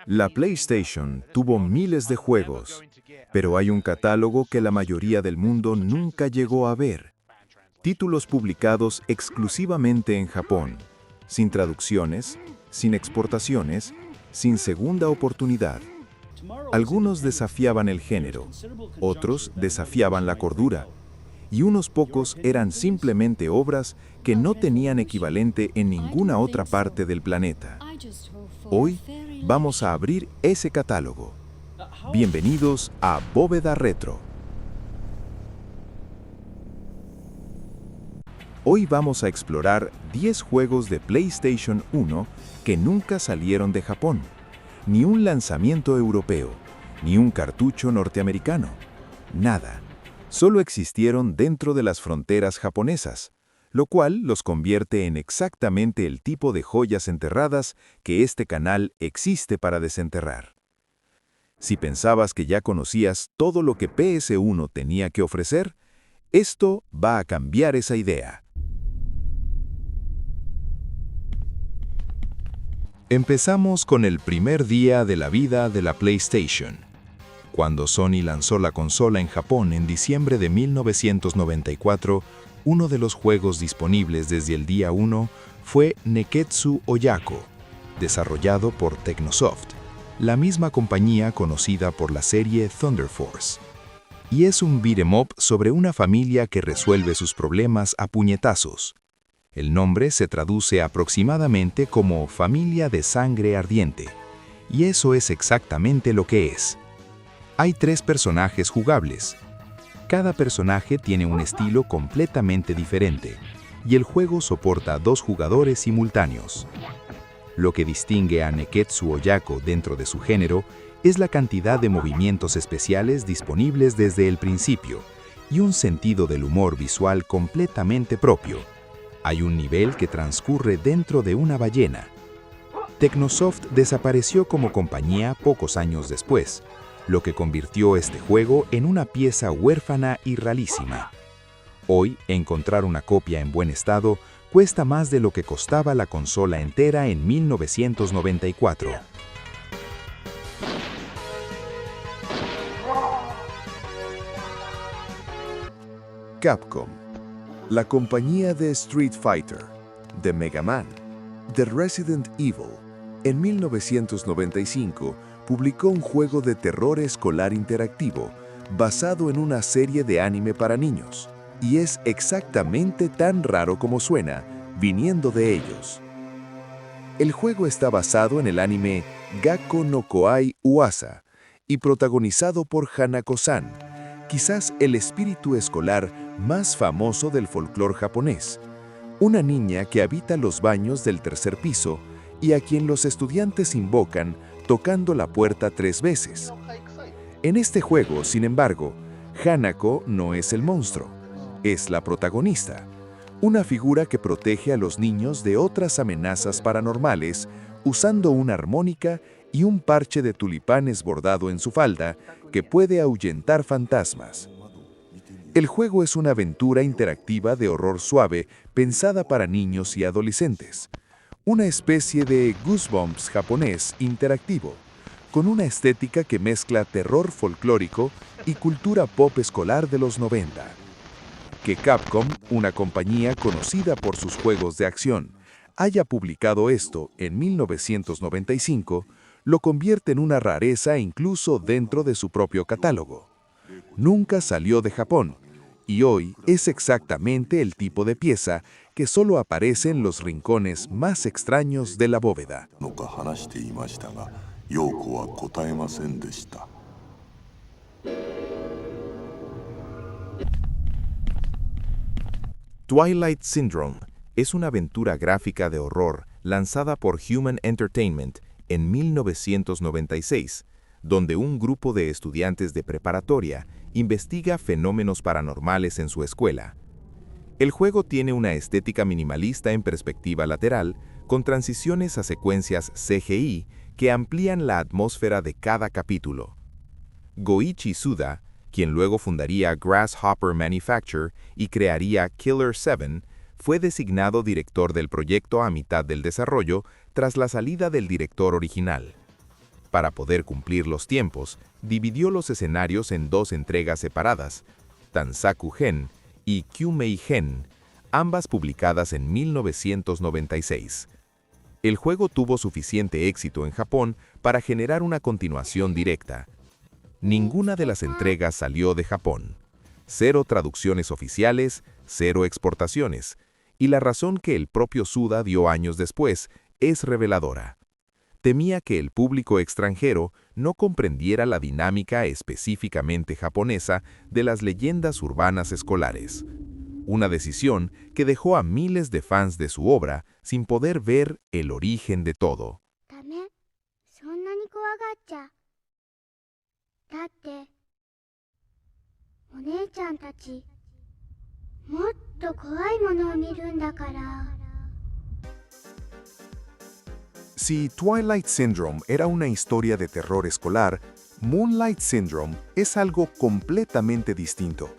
La PlayStation tuvo miles de juegos, pero hay un catálogo que la mayoría del mundo nunca llegó a ver. Títulos publicados exclusivamente en Japón, sin traducciones, sin exportaciones, sin segunda oportunidad. Algunos desafiaban el género, otros desafiaban la cordura, y unos pocos eran simplemente obras que no tenían equivalente en ninguna otra parte del planeta. Hoy vamos a abrir ese catálogo. Bienvenidos a Bóveda Retro. Hoy vamos a explorar 10 juegos de PlayStation 1 que nunca salieron de Japón, ni un lanzamiento europeo, ni un cartucho norteamericano, nada. Solo existieron dentro de las fronteras japonesas, lo cual los convierte en exactamente el tipo de joyas enterradas que este canal existe para desenterrar. Si pensabas que ya conocías todo lo que PS1 tenía que ofrecer, esto va a cambiar esa idea. Empezamos con el primer día de la vida de la PlayStation. Cuando Sony lanzó la consola en Japón en diciembre de 1994, uno de los juegos disponibles desde el día 1 fue Neketsu Oyako, desarrollado por Technosoft, la misma compañía conocida por la serie Thunder Force. Y es un beat'em up sobre una familia que resuelve sus problemas a puñetazos. El nombre se traduce aproximadamente como familia de sangre ardiente, y eso es exactamente lo que es. Hay 3 personajes jugables. Cada personaje tiene un estilo completamente diferente, y el juego soporta 2 jugadores simultáneos. Lo que distingue a Neketsu Oyako dentro de su género es la cantidad de movimientos especiales disponibles desde el principio, y un sentido del humor visual completamente propio. Hay un nivel que transcurre dentro de una ballena. Technosoft desapareció como compañía pocos años después, lo que convirtió este juego en una pieza huérfana y rarísima. Hoy, encontrar una copia en buen estado cuesta más de lo que costaba la consola entera en 1994. Capcom, la compañía de Street Fighter, de Mega Man, de Resident Evil, en 1995 publicó un juego de terror escolar interactivo basado en una serie de anime para niños, y es exactamente tan raro como suena, viniendo de ellos. El juego está basado en el anime Gakko no Koai Uasa y protagonizado por Hanako-san, quizás el espíritu escolar más famoso del folclore japonés, una niña que habita los baños del tercer piso y a quien los estudiantes invocan tocando la puerta 3 veces. En este juego, sin embargo, Hanako no es el monstruo, es la protagonista, una figura que protege a los niños de otras amenazas paranormales usando una armónica y un parche de tulipanes bordado en su falda que puede ahuyentar fantasmas. El juego es una aventura interactiva de horror suave pensada para niños y adolescentes, una especie de Goosebumps japonés interactivo, con una estética que mezcla terror folclórico y cultura pop escolar de los 90. Que Capcom, una compañía conocida por sus juegos de acción, haya publicado esto en 1995, lo convierte en una rareza incluso dentro de su propio catálogo. Nunca salió de Japón, y hoy es exactamente el tipo de pieza que solo aparece en los rincones más extraños de la bóveda. Twilight Syndrome es una aventura gráfica de horror lanzada por Human Entertainment en 1996, donde un grupo de estudiantes de preparatoria investiga fenómenos paranormales en su escuela. El juego tiene una estética minimalista en perspectiva lateral, con transiciones a secuencias CGI que amplían la atmósfera de cada capítulo. Goichi Suda, quien luego fundaría Grasshopper Manufacture y crearía Killer 7, fue designado director del proyecto a mitad del desarrollo tras la salida del director original. Para poder cumplir los tiempos, dividió los escenarios en dos entregas separadas, Tansaku-gen y Kyumei-gen, ambas publicadas en 1996. El juego tuvo suficiente éxito en Japón para generar una continuación directa. Ninguna de las entregas salió de Japón. 0 traducciones oficiales, 0 exportaciones, y la razón que el propio Suda dio años después es reveladora. Temía que el público extranjero no comprendiera la dinámica específicamente japonesa de las leyendas urbanas escolares. Una decisión que dejó a miles de fans de su obra sin poder ver el origen de todo. Si Twilight Syndrome era una historia de terror escolar, Moonlight Syndrome es algo completamente distinto.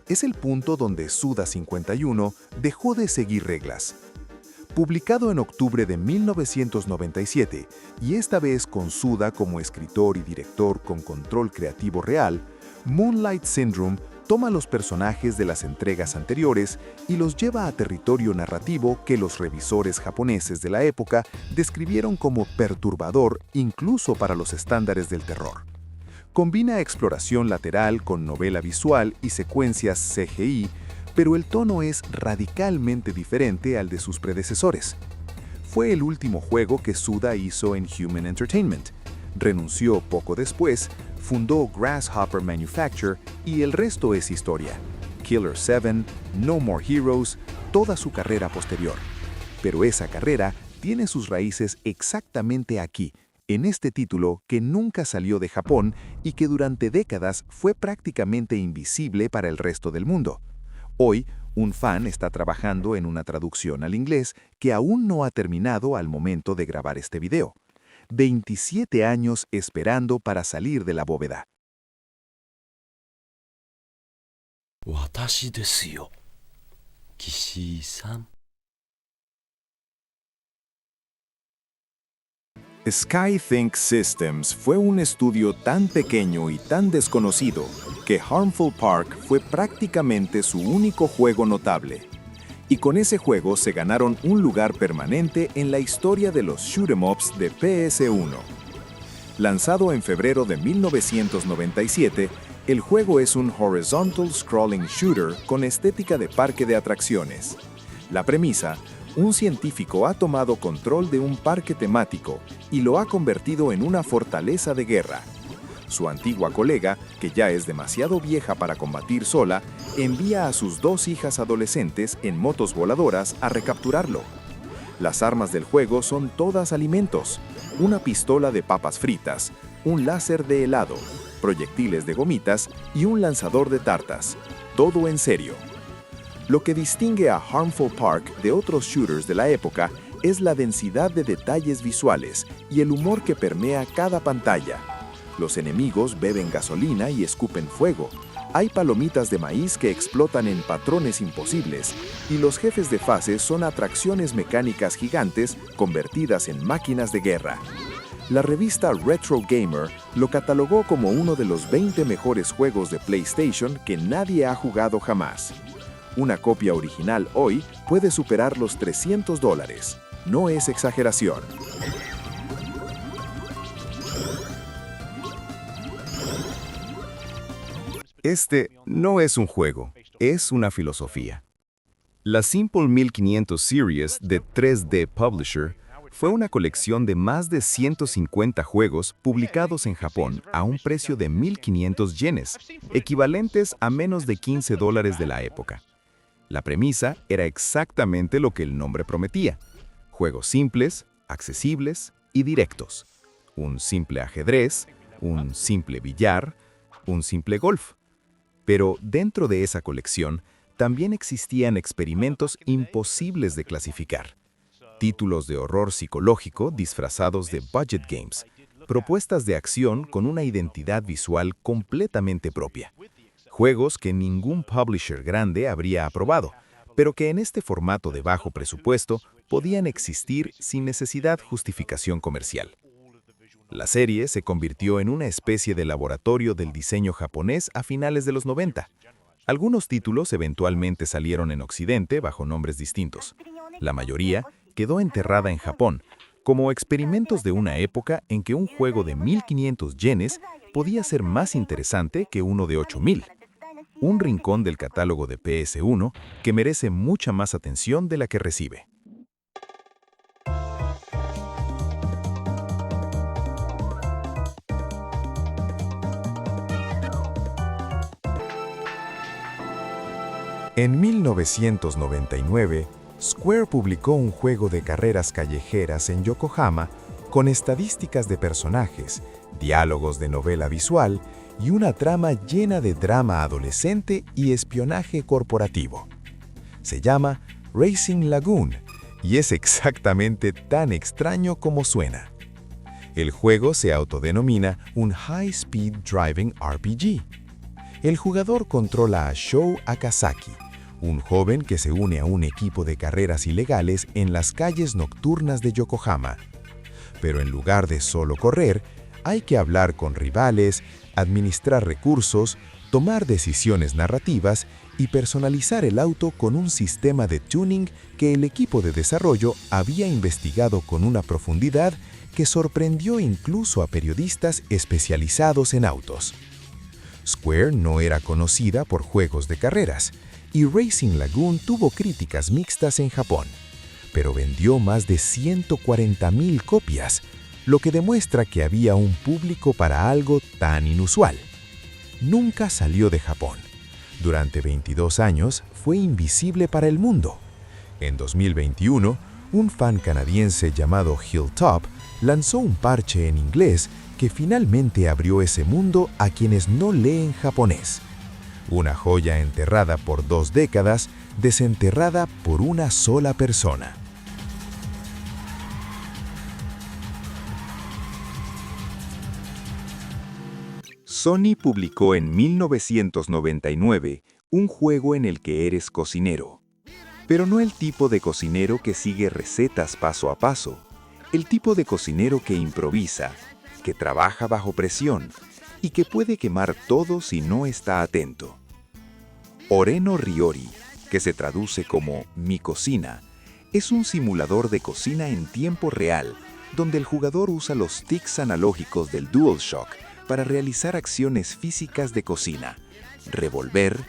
Es el punto donde Suda51 dejó de seguir reglas. Publicado en octubre de 1997, y esta vez con Suda como escritor y director con control creativo real, Moonlight Syndrome toma los personajes de las entregas anteriores y los lleva a territorio narrativo que los revisores japoneses de la época describieron como perturbador incluso para los estándares del terror. Combina exploración lateral con novela visual y secuencias CGI, pero el tono es radicalmente diferente al de sus predecesores. Fue el último juego que Suda hizo en Human Entertainment. Renunció poco después, fundó Grasshopper Manufacture y el resto es historia. Killer 7, No More Heroes, toda su carrera posterior. Pero esa carrera tiene sus raíces exactamente aquí, en este título que nunca salió de Japón y que durante décadas fue prácticamente invisible para el resto del mundo. Hoy, un fan está trabajando en una traducción al inglés que aún no ha terminado al momento de grabar este video. 27 años esperando para salir de la bóveda. 私ですよ、岸井さん。 Skythink Systems fue un estudio tan pequeño y tan desconocido que Harmful Park fue prácticamente su único juego notable. Y con ese juego se ganaron un lugar permanente en la historia de los shoot-em-ups de PS1. Lanzado en febrero de 1997, el juego es un horizontal scrolling shooter con estética de parque de atracciones. La premisa: un científico ha tomado control de un parque temático y lo ha convertido en una fortaleza de guerra. Su antigua colega, que ya es demasiado vieja para combatir sola, envía a sus 2 hijas adolescentes en motos voladoras a recapturarlo. Las armas del juego son todas alimentos: una pistola de papas fritas, un láser de helado, proyectiles de gomitas y un lanzador de tartas. Todo en serio. Lo que distingue a Harmful Park de otros shooters de la época es la densidad de detalles visuales y el humor que permea cada pantalla. Los enemigos beben gasolina y escupen fuego. Hay palomitas de maíz que explotan en patrones imposibles, y los jefes de fase son atracciones mecánicas gigantes convertidas en máquinas de guerra. La revista Retro Gamer lo catalogó como uno de los 20 mejores juegos de PlayStation que nadie ha jugado jamás. Una copia original hoy puede superar los $300. No es exageración. Este no es un juego, es una filosofía. La Simple 1500 Series de 3D Publisher fue una colección de más de 150 juegos publicados en Japón a un precio de 1.500 yenes, equivalentes a menos de $15 de la época. La premisa era exactamente lo que el nombre prometía: juegos simples, accesibles y directos. Un simple ajedrez, un simple billar, un simple golf. Pero dentro de esa colección también existían experimentos imposibles de clasificar. Títulos de horror psicológico disfrazados de budget games, propuestas de acción con una identidad visual completamente propia. Juegos que ningún publisher grande habría aprobado, pero que en este formato de bajo presupuesto podían existir sin necesidad de justificación comercial. La serie se convirtió en una especie de laboratorio del diseño japonés a finales de los 90. Algunos títulos eventualmente salieron en Occidente bajo nombres distintos. La mayoría quedó enterrada en Japón, como experimentos de una época en que un juego de 1.500 yenes podía ser más interesante que uno de 8.000. Un rincón del catálogo de PS1 que merece mucha más atención de la que recibe. En 1999, Square publicó un juego de carreras callejeras en Yokohama con estadísticas de personajes, diálogos de novela visual y una trama llena de drama adolescente y espionaje corporativo. Se llama Racing Lagoon y es exactamente tan extraño como suena. El juego se autodenomina un High Speed Driving RPG. El jugador controla a Shou Akasaki, un joven que se une a un equipo de carreras ilegales en las calles nocturnas de Yokohama. Pero en lugar de solo correr, hay que hablar con rivales, administrar recursos, tomar decisiones narrativas y personalizar el auto con un sistema de tuning que el equipo de desarrollo había investigado con una profundidad que sorprendió incluso a periodistas especializados en autos. Square no era conocida por juegos de carreras, y Racing Lagoon tuvo críticas mixtas en Japón, pero vendió más de 140.000 copias, lo que demuestra que había un público para algo tan inusual. Nunca salió de Japón. Durante 22 años fue invisible para el mundo. En 2021, un fan canadiense llamado Hilltop lanzó un parche en inglés que finalmente abrió ese mundo a quienes no leen japonés. Una joya enterrada por 2 décadas, desenterrada por una sola persona. Sony publicó en 1999 un juego en el que eres cocinero. Pero no el tipo de cocinero que sigue recetas paso a paso. El tipo de cocinero que improvisa, que trabaja bajo presión y que puede quemar todo si no está atento. Oreno Ryori, que se traduce como Mi Cocina, es un simulador de cocina en tiempo real, donde el jugador usa los tics analógicos del DualShock para realizar acciones físicas de cocina: revolver,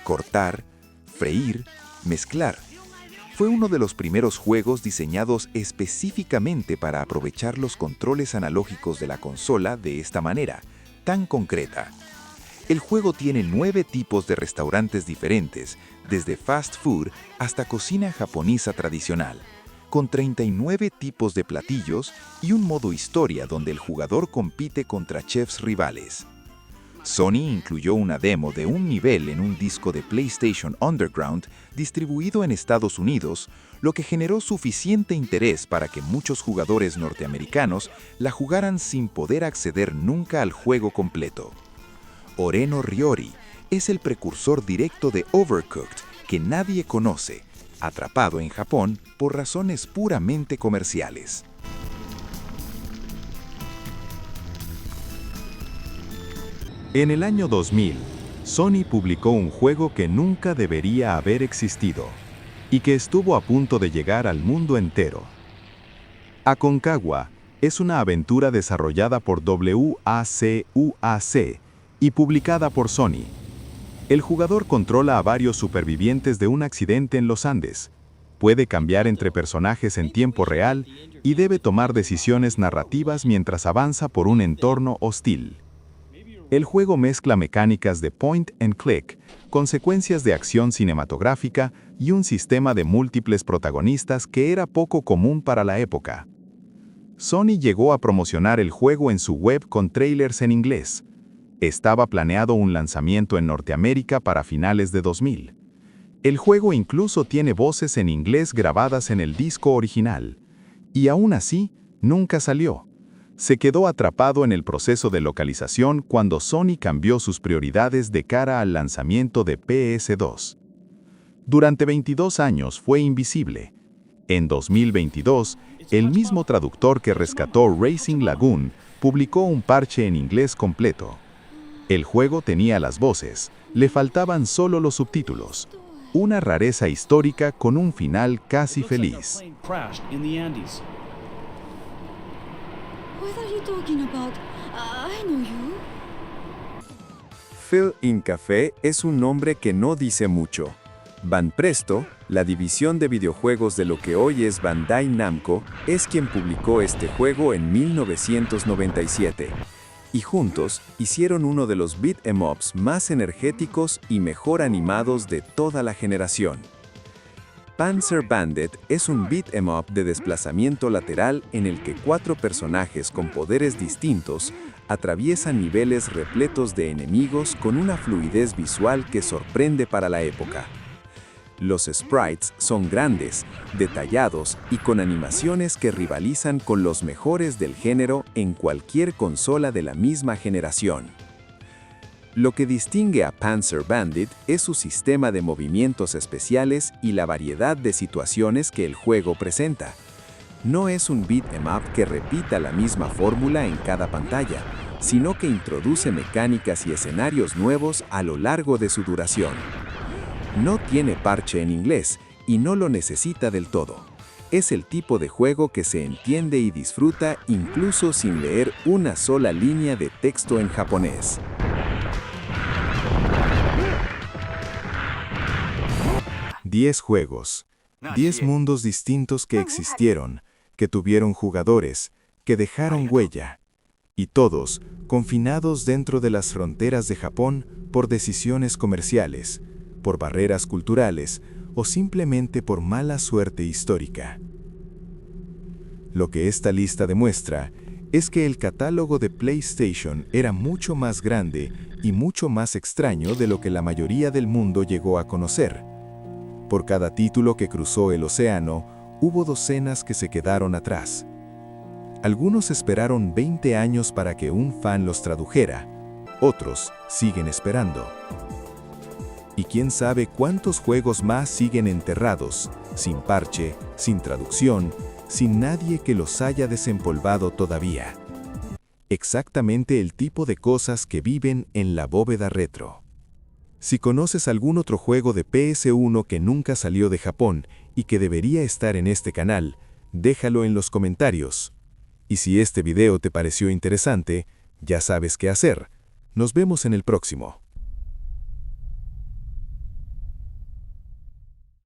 cortar, freír, mezclar. Fue uno de los primeros juegos diseñados específicamente para aprovechar los controles analógicos de la consola de esta manera, tan concreta. El juego tiene 9 tipos de restaurantes diferentes, desde fast food hasta cocina japonesa tradicional, con 39 tipos de platillos y un modo historia donde el jugador compite contra chefs rivales. Sony incluyó una demo de un nivel en un disco de PlayStation Underground distribuido en Estados Unidos, lo que generó suficiente interés para que muchos jugadores norteamericanos la jugaran sin poder acceder nunca al juego completo. Oreno Ryori es el precursor directo de Overcooked, que nadie conoce, atrapado en Japón por razones puramente comerciales. En el año 2000, Sony publicó un juego que nunca debería haber existido y que estuvo a punto de llegar al mundo entero. Aconcagua es una aventura desarrollada por WACUAC y publicada por Sony. El jugador controla a varios supervivientes de un accidente en los Andes, puede cambiar entre personajes en tiempo real y debe tomar decisiones narrativas mientras avanza por un entorno hostil. El juego mezcla mecánicas de point and click, con secuencias de acción cinematográfica y un sistema de múltiples protagonistas que era poco común para la época. Sony llegó a promocionar el juego en su web con trailers en inglés. Estaba planeado un lanzamiento en Norteamérica para finales de 2000. El juego incluso tiene voces en inglés grabadas en el disco original. Y aún así, nunca salió. Se quedó atrapado en el proceso de localización cuando Sony cambió sus prioridades de cara al lanzamiento de PS2. Durante 22 años fue invisible. En 2022, el mismo traductor que rescató Racing Lagoon publicó un parche en inglés completo. El juego tenía las voces, le faltaban solo los subtítulos. Una rareza histórica con un final casi feliz. What are you talking about? I know you. Phil in Café es un nombre que no dice mucho. Banpresto, la división de videojuegos de lo que hoy es Bandai Namco, es quien publicó este juego en 1997. Y juntos hicieron uno de los beat 'em ups más energéticos y mejor animados de toda la generación. Panzer Bandit es un beat 'em up de desplazamiento lateral en el que 4 personajes con poderes distintos atraviesan niveles repletos de enemigos con una fluidez visual que sorprende para la época. Los sprites son grandes, detallados y con animaciones que rivalizan con los mejores del género en cualquier consola de la misma generación. Lo que distingue a Panzer Bandit es su sistema de movimientos especiales y la variedad de situaciones que el juego presenta. No es un beat 'em up que repita la misma fórmula en cada pantalla, sino que introduce mecánicas y escenarios nuevos a lo largo de su duración. No tiene parche en inglés y no lo necesita del todo. Es el tipo de juego que se entiende y disfruta incluso sin leer una sola línea de texto en japonés. Diez juegos, 10 mundos distintos que existieron, que tuvieron jugadores, que dejaron huella, y todos confinados dentro de las fronteras de Japón por decisiones comerciales, por barreras culturales o simplemente por mala suerte histórica. Lo que esta lista demuestra es que el catálogo de PlayStation era mucho más grande y mucho más extraño de lo que la mayoría del mundo llegó a conocer. Por cada título que cruzó el océano, hubo docenas que se quedaron atrás. Algunos esperaron 20 años para que un fan los tradujera, otros siguen esperando. Y quién sabe cuántos juegos más siguen enterrados, sin parche, sin traducción, sin nadie que los haya desempolvado todavía. Exactamente el tipo de cosas que viven en la bóveda retro. Si conoces algún otro juego de PS1 que nunca salió de Japón y que debería estar en este canal, déjalo en los comentarios. Y si este video te pareció interesante, ya sabes qué hacer. Nos vemos en el próximo.